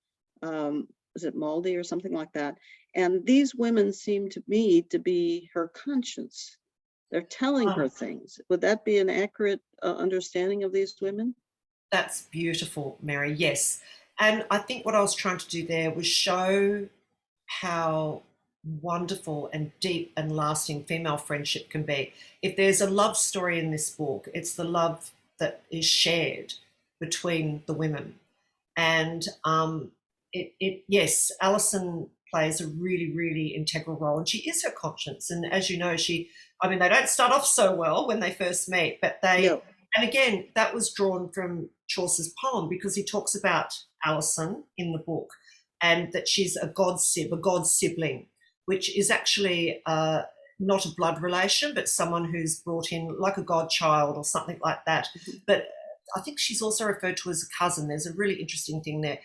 B: is it Maldi or something like that? And these women seem to me to be her conscience. They're telling
C: Ah,
B: her things. Would that be an accurate understanding of these women?
C: that's beautiful, Mary. Yes. And I think what I was trying to do there was show how wonderful and deep and lasting female friendship can be. If there's a love story in this book, it's the love that is shared between the women. And yes, Alison plays a really, really integral role, and she is her conscience. And as you know, I mean, they don't start off so well when they first meet, but
B: No.
C: and again, that was drawn from Chaucer's poem because he talks about Alison in the book and that she's a god's sibling, which is actually not a blood relation, but someone who's brought in like a godchild or something like that. But I think she's also referred to as a cousin. There's a really interesting thing there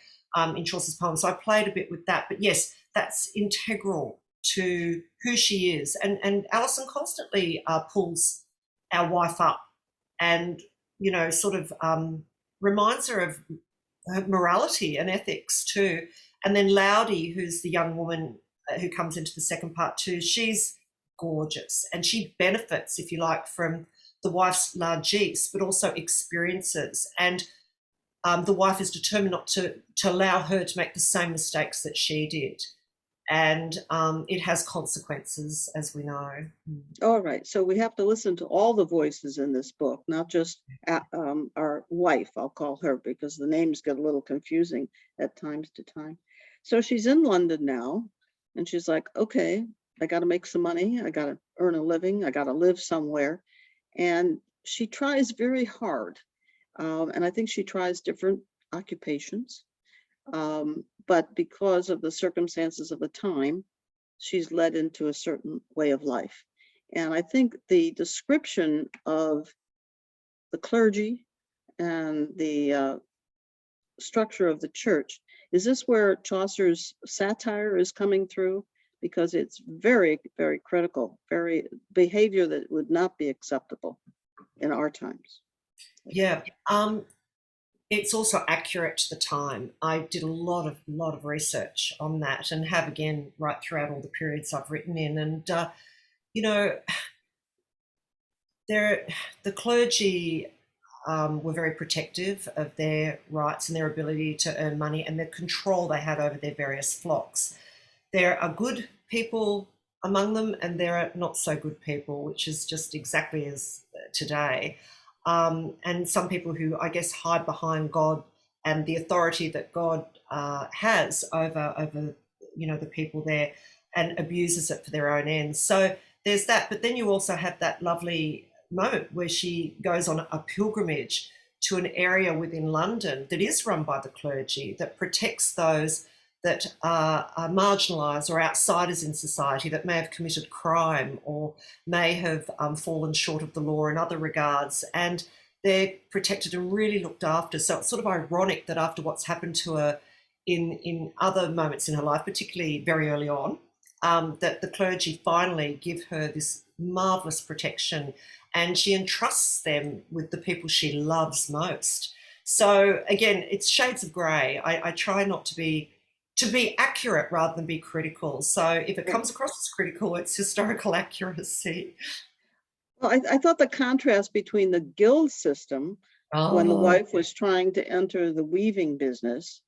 C: in Chaucer's poem. So I played a bit with that. But yes, that's integral to who she is. And Alison constantly pulls our wife up and, you know, sort of reminds her of her morality and ethics too. And then Laudy, who's the young woman who comes into the second part too, she's gorgeous and she benefits, if you like, from the wife's largesse, but also experiences. And the wife is determined not to allow her to make the same mistakes that she did. And it has consequences, as we know.
B: All right. So we have to listen to all the voices in this book, not just our wife, I'll call her, because the names get a little confusing at times to time. So she's in London now, and she's like, okay, I got to make some money. I got to earn a living. I got to live somewhere. And she tries very hard. And I think she tries different occupations. But because of the circumstances of the time, she's led into a certain way of life. And I think the description of the clergy and the structure of the church, is this where Chaucer's satire is coming through? Because it's very, very critical, very behavior that would not be acceptable in our times.
C: Yeah. It's also accurate to the time. I did a lot of research on that and have again right throughout all the periods I've written in. And you know, the clergy were very protective of their rights and their ability to earn money and the control they had over their various flocks. There are good people among them and there are not so good people, which is just exactly as today. And some people who, I guess, hide behind God and the authority that God has over you know, the people there and abuses it for their own ends. So there's that. But then you also have that lovely moment where she goes on a pilgrimage to an area within London that is run by the clergy that protects those that are marginalised or outsiders in society that may have committed crime or may have fallen short of the law in other regards. And they're protected and really looked after. So it's sort of ironic that after what's happened to her in other moments in her life, particularly very early on, that the clergy finally give her this marvellous protection and she entrusts them with the people she loves most. So again, it's shades of grey. I try not to be accurate rather than be critical. So if it comes across as critical, it's historical accuracy.
B: Well, I thought the contrast between the guild system, when the wife was trying to enter the weaving business,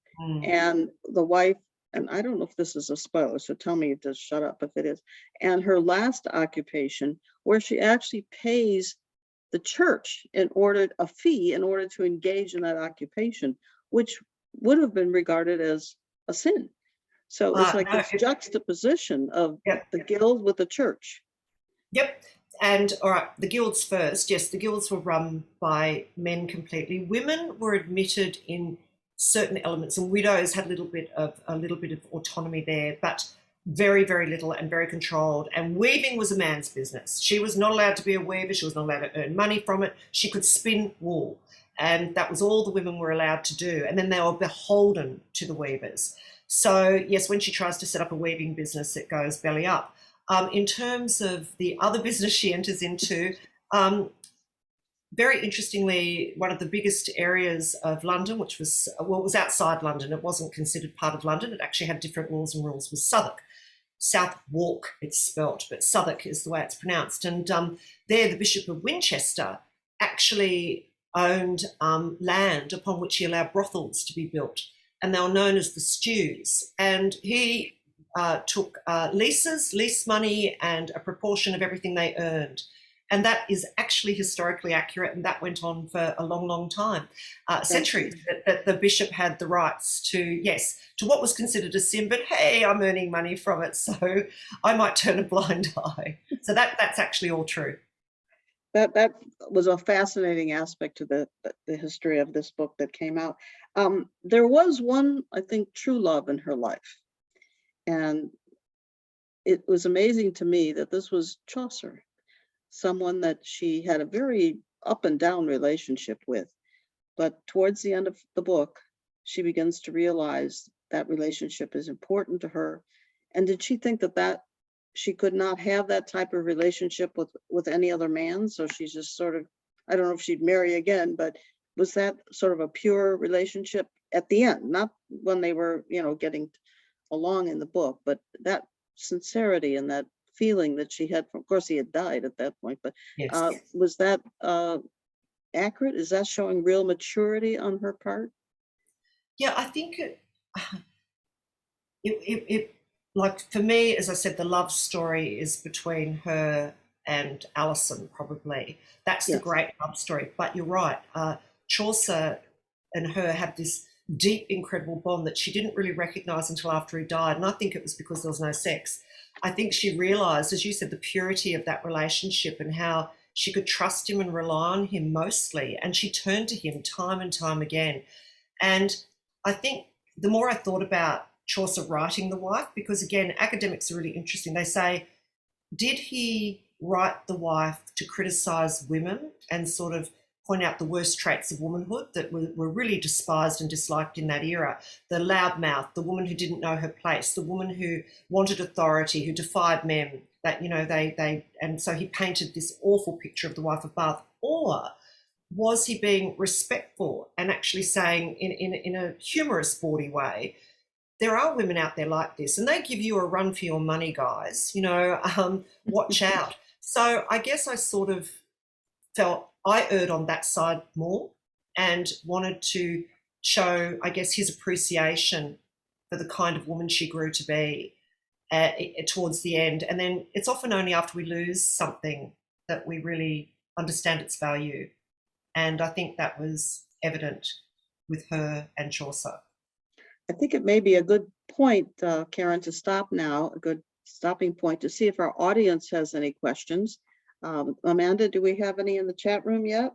B: and the wife, and I don't know if this is a spoiler, so tell me to shut up if it is, and her last occupation, where she actually pays the church a fee in order to engage in that occupation, which would have been regarded as a sin. So it's like this juxtaposition of the guild with the church.
C: Yep. And all right, the guilds first. Yes, the guilds were run by men completely. Women were admitted in certain elements, and widows had a little bit of autonomy there, but very, very little and very controlled. And weaving was a man's business. She was not allowed to be a weaver. She was not allowed to earn money from it. She could spin wool, and that was all the women were allowed to do. And then they were beholden to the weavers. So yes, when she tries to set up a weaving business, it goes belly up. In terms of the other business she enters into, very interestingly, one of the biggest areas of London, which was, well, it was outside London, it wasn't considered part of London, it actually had different laws and rules, was Southwark. Southwark, it's spelt, but Southwark is the way it's pronounced. And there, the Bishop of Winchester actually owned land upon which he allowed brothels to be built, and they were known as the stews. And he took lease money and a proportion of everything they earned. And that is actually historically accurate, and that went on for a long, long time, centuries, that the bishop had the rights to, yes, to what was considered a sin, but hey, I'm earning money from it, so I might turn a blind eye. So that's actually all true.
B: That was a fascinating aspect to the history of this book that came out. There was one, I think, true love in her life. And it was amazing to me that this was Chaucer, someone that she had a very up and down relationship with. But towards the end of the book, she begins to realize that relationship is important to her. And did she think that she could not have that type of relationship with any other man? So she's just sort of, I don't know if she'd marry again, but was that sort of a pure relationship at the end? Not when they were, getting along in the book, but that sincerity and that feeling that she had. Of course, he had died at that point, but
C: Yes.
B: Was that accurate? Is that showing real maturity on her part?
C: Yeah, I think it like, for me, as I said, the love story is between her and Alison, probably. That's the great love story. But you're right, Chaucer and her had this deep, incredible bond that she didn't really recognise until after he died. And I think it was because there was no sex. I think she realised, as you said, the purity of that relationship and how she could trust him and rely on him mostly. And she turned to him time and time again. And I think the more I thought about Chaucer writing the wife, because again, academics are really interesting. They say, did he write the wife to criticise women and sort of point out the worst traits of womanhood that were really despised and disliked in that era? The loudmouth, the woman who didn't know her place, the woman who wanted authority, who defied men, that, and so he painted this awful picture of the wife of Bath. Or was he being respectful and actually saying in a humorous, sporty way, there are women out there like this, and they give you a run for your money, guys, watch out. So I guess I sort of felt I erred on that side more and wanted to show, I guess, his appreciation for the kind of woman she grew to be towards the end. And then it's often only after we lose something that we really understand its value. And I think that was evident with her and Chaucer.
B: I think it may be a good point, Karen, to stop now, a good stopping point to see if our audience has any questions. Amanda, do we have any in the chat room yet?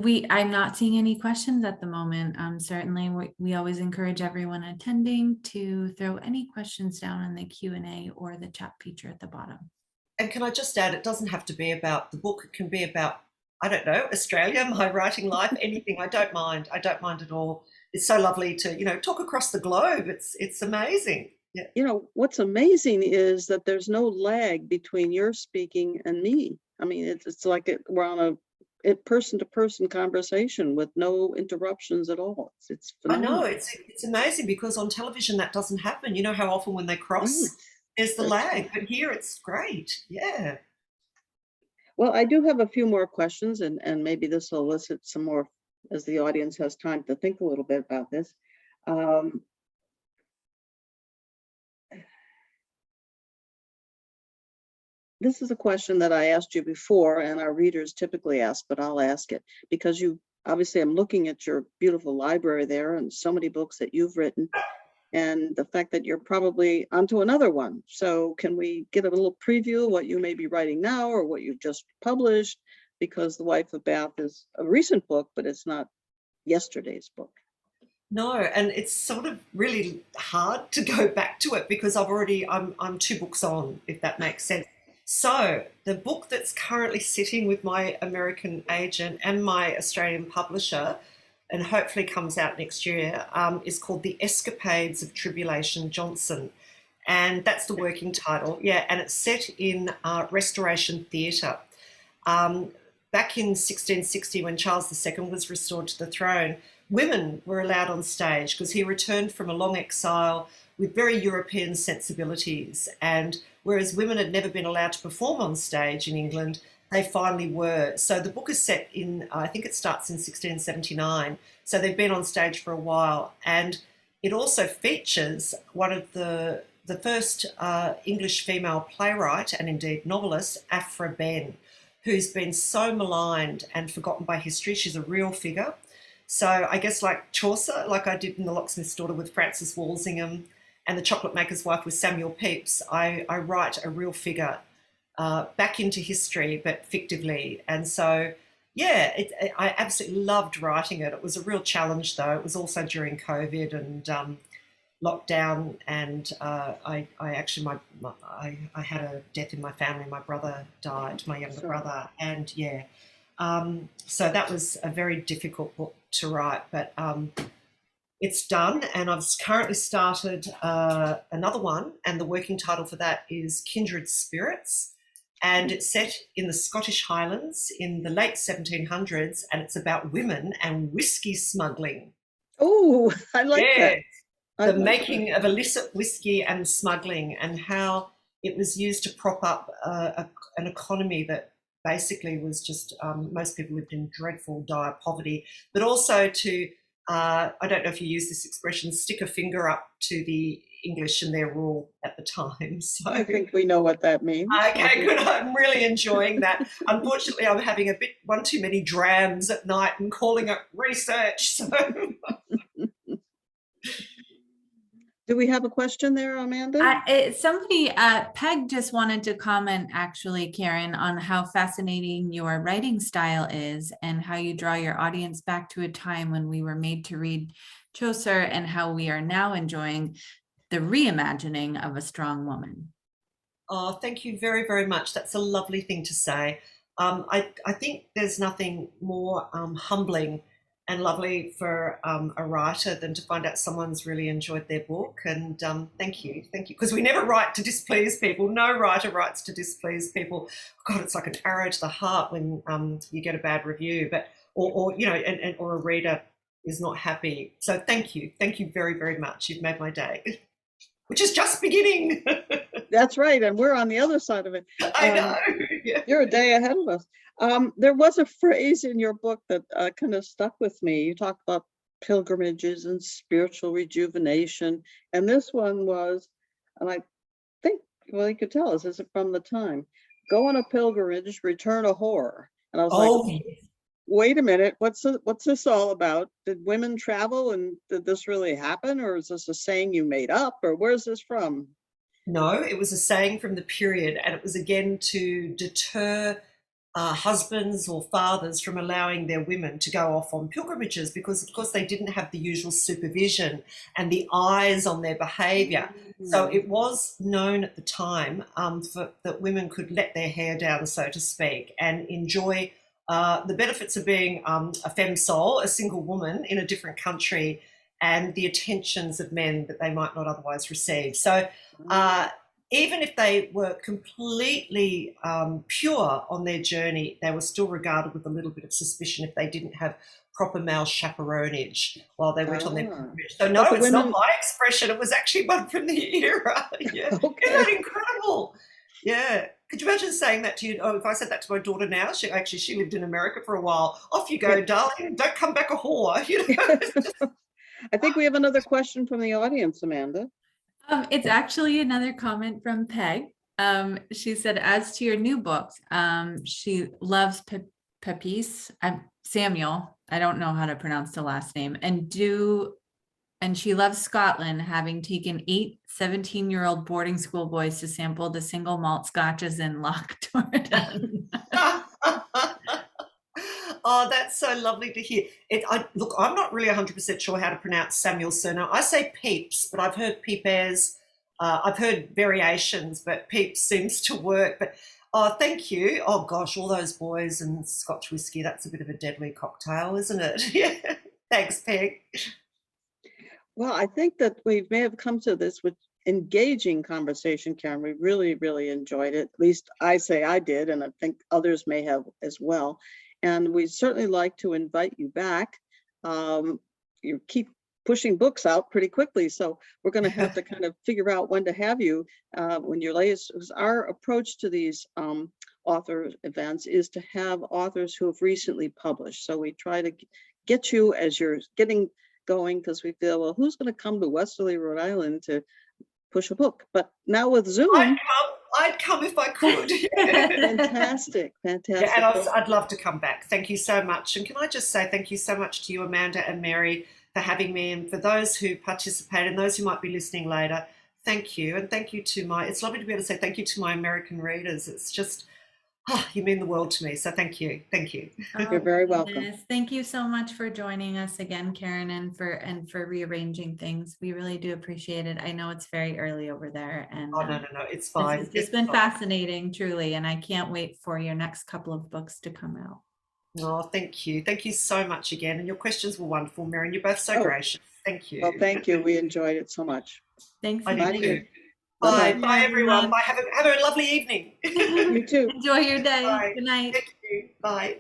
A: I'm not seeing any questions at the moment. Certainly, we always encourage everyone attending to throw any questions down in the Q&A or the chat feature at the bottom. And
C: can I just add, it doesn't have to be about the book. It can be about, I don't know, Australia, my writing life, anything. I don't mind. I don't mind at all. It's so lovely to, talk across the globe. It's amazing. Yeah.
B: What's amazing is that there's no lag between your speaking and me. I mean, it's like we're on a person-to-person conversation with no interruptions at all. It's phenomenal.
C: I know, it's amazing, because on television that doesn't happen. You know how often when they cross, there's the lag, but here it's great. Yeah.
B: Well, I do have a few more questions, and maybe this will elicit some more as the audience has time to think a little bit about this. This is a question that I asked you before, and our readers typically ask, but I'll ask it because obviously I'm looking at your beautiful library there and so many books that you've written, and the fact that you're probably onto another one. So can we get a little preview of what you may be writing now or what you've just published? Because The Wife of Bath is a recent book, but it's not yesterday's book.
C: No, and it's sort of really hard to go back to it because I'm 2 books on, if that makes sense. So the book that's currently sitting with my American agent and my Australian publisher, and hopefully comes out next year, is called The Escapades of Tribulation Johnson. And that's the working title. Yeah, and it's set in Restoration Theatre. Back in 1660, when Charles II was restored to the throne, women were allowed on stage because he returned from a long exile with very European sensibilities. And whereas women had never been allowed to perform on stage in England, they finally were. So the book is set in, I think it starts in 1679. So they've been on stage for a while. And it also features one of the first English female playwright and indeed novelist, Aphra Behn, who's been so maligned and forgotten by history. She's a real figure. So I guess like Chaucer, like I did in The Locksmith's Daughter with Frances Walsingham and The Chocolate Maker's Wife with Samuel Pepys, I write a real figure back into history, but fictively. And so, yeah, I absolutely loved writing it. It was a real challenge, though. It was also during COVID and lockdown, and I actually I had a death in my family. My brother died, my younger brother, and yeah. So that was a very difficult book to write, but it's done, and I've currently started another one, and the working title for that is Kindred Spirits, and it's set in the Scottish Highlands in the late 1700s, and it's about women and whiskey smuggling.
B: Oh, I like that.
C: The making of illicit whiskey and smuggling, and how it was used to prop up an economy that basically was just most people lived in dreadful, dire poverty, but also to, I don't know if you use this expression, stick a finger up to the English and their rule at the time. So
B: I think we know what that means.
C: Okay, good. I'm really enjoying that. Unfortunately, I'm having one too many drams at night and calling it research. So.
B: Do we have a question there, Amanda?
A: Peg just wanted to comment, actually, Karen, on how fascinating your writing style is and how you draw your audience back to a time when we were made to read Chaucer and how we are now enjoying the reimagining of a strong woman.
C: Oh, thank you very, very much. That's a lovely thing to say. I think there's nothing more humbling and lovely for a writer than to find out someone's really enjoyed their book. And thank you, because we never write to displease people. No writer writes to displease people. God, it's like an arrow to the heart when you get a bad review, or you know, or a reader is not happy. So thank you very, very much. You've made my day, which is just beginning.
B: That's right, and we're on the other side of it.
C: I know. Yeah.
B: You're a day ahead of us. There was a phrase in your book that kind of stuck with me. You talked about pilgrimages and spiritual rejuvenation, and this one was, and I think, well, you could tell us, is it from the time? Go on a pilgrimage, return a whore. And I was like, wait a minute, what's this all about? Did women travel, and did this really happen, or is this a saying you made up, or where's this from?
C: No, it was a saying from the period, and it was again to deter husbands or fathers from allowing their women to go off on pilgrimages, because of course they didn't have the usual supervision and the eyes on their behaviour. So it was known at the time that women could let their hair down, so to speak, and enjoy the benefits of being a femme sole, a single woman in a different country, and the attentions of men that they might not otherwise receive. So even if they were completely pure on their journey, they were still regarded with a little bit of suspicion if they didn't have proper male chaperonage while they went on their pilgrimage. So no, it's not my expression. It was actually one from the era. Yeah.
B: Okay.
C: Isn't that incredible? Yeah. Could you imagine saying that to you? Oh, if I said that to my daughter now, she lived in America for a while. Off you go, darling. Don't come back a whore. You know?
B: I think we have another question from the audience, Amanda.
A: It's actually another comment from Peg. She said, as to your new books, she loves Pepys, Samuel. I don't know how to pronounce the last name, and she loves Scotland, having taken 8 17-year-old boarding school boys to sample the single malt scotches in Loch Torridon.
C: Oh, that's so lovely to hear. Look, I'm not really 100% sure how to pronounce Samuel's surname. I say Pepys, but I've heard Perez. I've heard variations, but Pepys seems to work. But oh, thank you. Oh gosh, all those boys and Scotch whiskey, that's a bit of a deadly cocktail, isn't it? Yeah. Thanks, Peg.
B: Well, I think that we may have come to this with engaging conversation, Karen. We really, really enjoyed it. At least I say I did, and I think others may have as well. And we'd certainly like to invite you back. You keep pushing books out pretty quickly. So we're going to have to kind of figure out when to have you when your latest. Our approach to these author events is to have authors who have recently published. So we try to get you as you're getting going, because we feel, well, who's going to come to Westerly, Rhode Island to push a book? But now with Zoom,
C: I'd come if I could.
B: fantastic.
C: Yeah, and I'd love to come back. Thank you so much. And can I just say thank you so much to you, Amanda and Mary, for having me, and for those who participated and those who might be listening later. Thank you. And thank you to it's lovely to be able to say thank you to my American readers. It's just, you mean the world to me. So thank you. Thank you.
B: You're very welcome.
A: Goodness. Thank you so much for joining us again, Karen, and for rearranging things. We really do appreciate it. I know it's very early over there, and
C: Oh, no, it's fine.
A: It's been fascinating, truly, and I can't wait for your next couple of books to come out.
C: Oh, thank you. Thank you so much again. And your questions were wonderful, Mary, and you're both so gracious. Thank you.
B: Well, thank you. We enjoyed it so much.
A: Thanks.
C: I
A: again.
C: did too.
B: Bye-bye.
C: Bye, everyone. Bye. Have a lovely evening.
B: You too.
A: Enjoy your day.
C: Bye.
A: Good night.
C: Thank you. Bye.